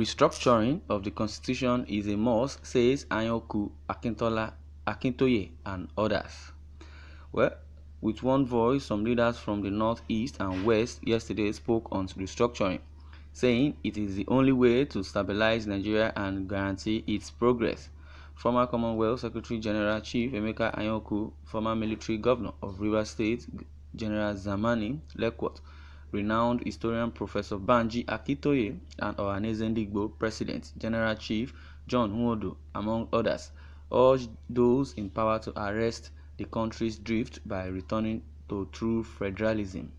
Restructuring of the Constitution is a must, says Akintoye and others. Well, with one voice, some leaders from the North, East, and West yesterday spoke on restructuring, saying it is the only way to stabilize Nigeria and guarantee its progress. Former Commonwealth Secretary General Chief Emeka Anyaoku, former military governor of Rivers State General Zamani Lekwot, renowned historian Professor Banji Akintoye, and Ohanaeze Ndigbo President General Chief John Nwodo, among others, urged those in power to arrest the country's drift by returning to true federalism.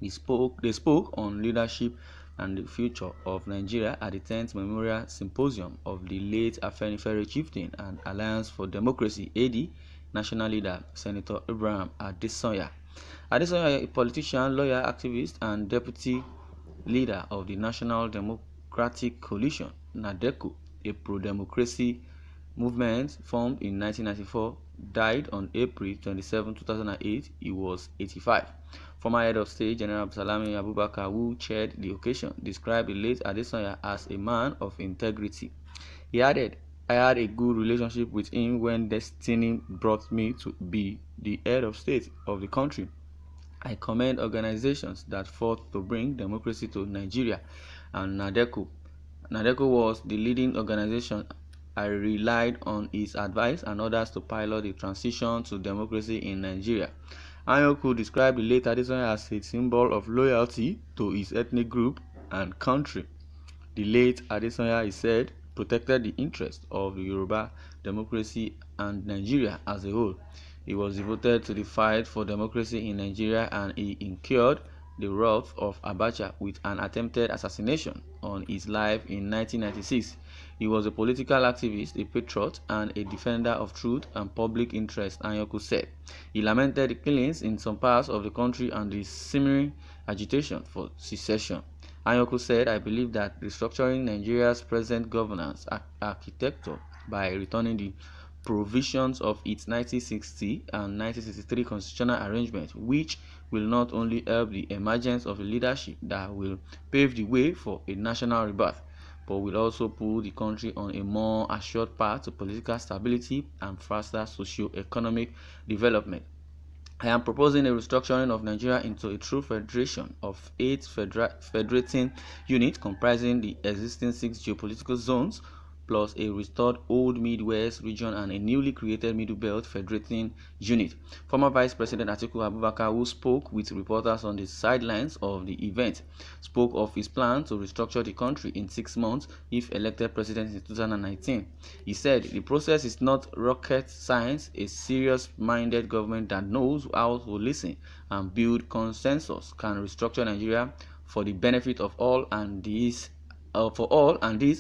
They spoke on leadership and the future of Nigeria at the 10th Memorial Symposium of the late Afenifere chieftain and Alliance for Democracy (AD) national leader Senator Abraham Adesanya. Adesanya, a politician, lawyer, activist, and deputy leader of the National Democratic Coalition (NADECO), a pro-democracy movement formed in 1994, died on April 27, 2008. He was 85. Former head of state General Salami Abubakar, who chaired the occasion, described the late Adesanya as a man of integrity. He added, "I had a good relationship with him when destiny brought me to be the head of state of the country. I commend organizations that fought to bring democracy to Nigeria, and NADECO. NADECO was the leading organization. I relied on his advice and others to pilot the transition to democracy in Nigeria." Anyaoku described the late Adesanya as a symbol of loyalty to his ethnic group and country. The late Adesanya, he said, protected the interests of the Yoruba democracy and Nigeria as a whole. He was devoted to the fight for democracy in Nigeria, and he incurred the wrath of Abacha with an attempted assassination on his life in 1996. He was a political activist, a patriot, and a defender of truth and public interest, Anyaoku said. He lamented the killings in some parts of the country and the simmering agitation for secession. Anyaoku said, "I believe that restructuring Nigeria's present governance architecture by returning the provisions of its 1960 and 1963 constitutional arrangement, which will not only help the emergence of a leadership that will pave the way for a national rebirth, but will also put the country on a more assured path to political stability and faster socio-economic development. I am proposing a restructuring of Nigeria into a true federation of 8 federating units comprising the existing 6 geopolitical zones, plus a restored Old Midwest region and a newly created Middle Belt Federating Unit." Former Vice President Atiku Abubakar, who spoke with reporters on the sidelines of the event, spoke of his plan to restructure the country in 6 months if elected president in 2019. He said, "The process is not rocket science. A serious-minded government that knows how to listen and build consensus can restructure Nigeria for the benefit of all, and this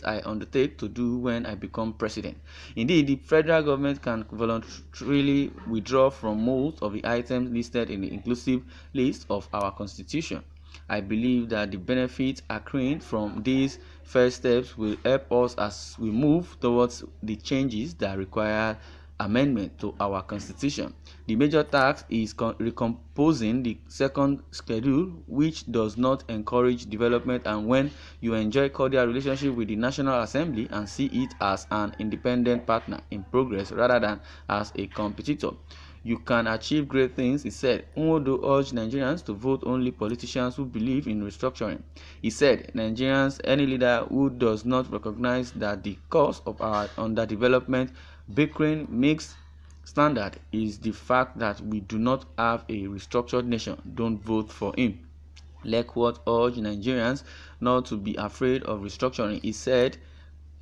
I undertake to do when I become president." Indeed, the federal government can voluntarily withdraw from most of the items listed in the inclusive list of our constitution. I believe that the benefits accruing from these first steps will help us as we move towards the changes that require amendment to our constitution. The major task is recomposing the second schedule, which does not encourage development, and when you enjoy cordial relationship with the National Assembly and see it as an independent partner in progress rather than as a competitor, you can achieve great things, he said. Nwodo urged Nigerians to vote only politicians who believe in restructuring. He said, "Nigerians, any leader who does not recognize that the cause of our underdevelopment, bickering, mixed standard is the fact that we do not have a restructured nation, don't vote for him." Lekwot urged Nigerians not to be afraid of restructuring, he said,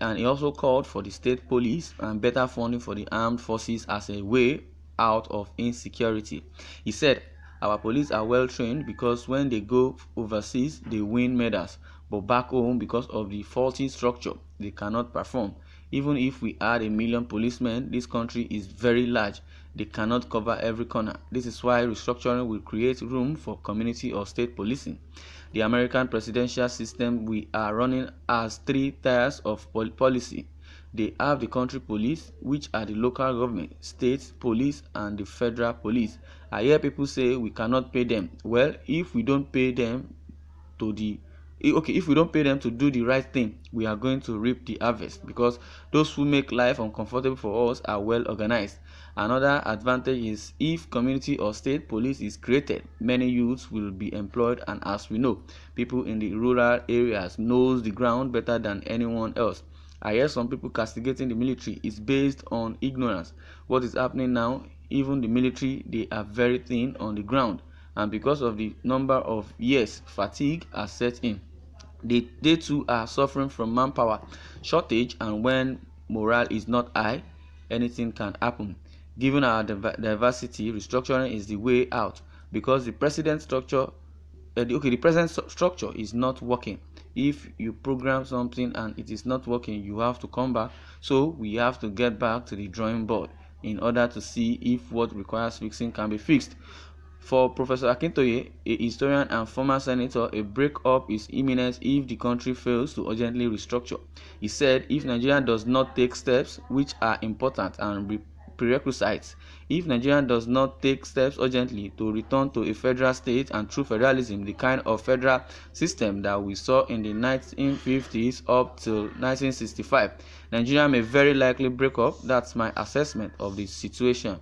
and he also called for the state police and better funding for the armed forces as a way out of insecurity. He said, "Our police are well trained because when they go overseas, they win medals, but back home, because of the faulty structure, they cannot perform. Even if we add 1 million policemen, this country is very large. They cannot cover every corner. This is why restructuring will create room for community or state policing. The American presidential system we are running has 3 tiers of policy. They have the country police, which are the local government, state police, and the federal police. I hear people say we cannot pay them. Well, if we don't pay them to the if we don't pay them to do the right thing, we are going to reap the harvest, because those who make life uncomfortable for us are well organized. Another advantage is if community or state police is created, many youths will be employed, and as we know, people in the rural areas knows the ground better than anyone else. I hear some people castigating the military is based on ignorance. What is happening now, even the military, they are very thin on the ground, and because of the number of years, fatigue has set in. They too are suffering from manpower shortage, and when morale is not high, anything can happen. Given our diversity, restructuring is the way out, because the present structure is not working. If you program something and it is not working, you have to come back. So we have to get back to the drawing board in order to see if what requires fixing can be fixed. For Professor Akintoye, a historian and former senator, a breakup is imminent if the country fails to urgently restructure. He said if Nigeria does not take steps, which are important and prerequisites, if Nigeria does not take steps urgently to return to a federal state and true federalism, the kind of federal system that we saw in the 1950s up till 1965, Nigeria may very likely break up. That's my assessment of the situation.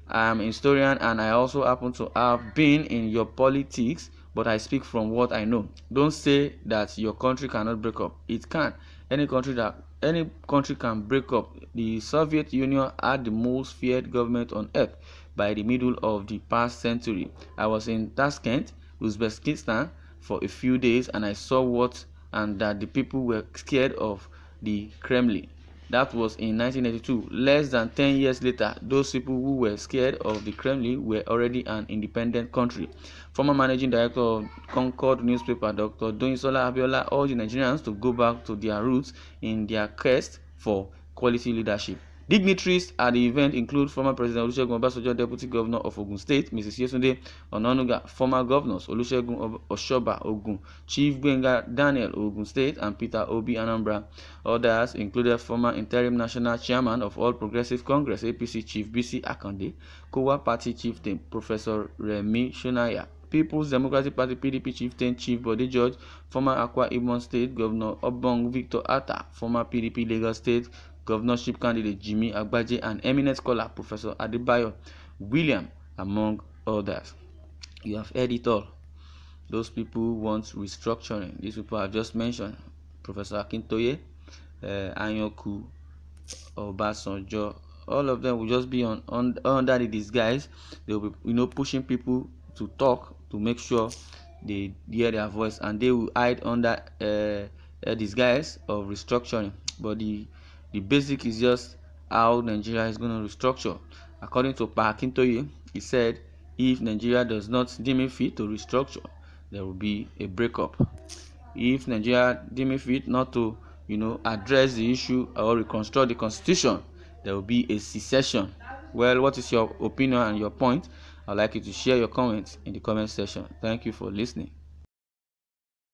I am a historian and I also happen to have been in your politics, but I speak from what I know. Don't say that your country cannot break up. It can. Any country can break up. The Soviet Union had the most feared government on earth by the middle of the past century. I was in Tashkent, Uzbekistan for a few days, and I saw that the people were scared of the Kremlin. That was in 1982. Less than 10 years later, those people who were scared of the Kremlin were already an independent country. Former managing director of Concord newspaper, Dr. Doyinsola Abiola, urged Nigerians to go back to their roots in their quest for quality leadership. Dignitaries at the event include former President Olusegun Obasanjo, Deputy Governor of Ogun State, Mrs. Yetunde Onanuga, former governors Olusegun Oshoba, Ogun, Chief Gbenga Daniel, Ogun State, and Peter Obi, Anambra. Others included former interim national chairman of All Progressive Congress, APC, Chief BC Akande, Kowa Party chieftain, Professor Remi Shonaya, People's Democratic Party PDP chieftain Chief Bode George, former Akwa Ibom State Governor Obong Victor Atta, former PDP Lagos State governorship candidate Jimmy Agbaje, and eminent scholar Professor Adebayo William, among others. You have heard it all. Those people want restructuring. These people I've just mentioned, Professor Akintoye, Anyoku, Obasanjo, all of them will just be under the disguise. They will be pushing people to talk to make sure they hear their voice, and they will hide under a disguise of restructuring. But the basic is just how Nigeria is going to restructure. According to Prof Akintoye, he said if Nigeria does not deem it fit to restructure, there will be a breakup. If Nigeria deem it fit not to address the issue or reconstruct the constitution, there will be a secession. Well, what is your opinion and your point? I'd like you to share your comments in the comment section. Thank you for listening.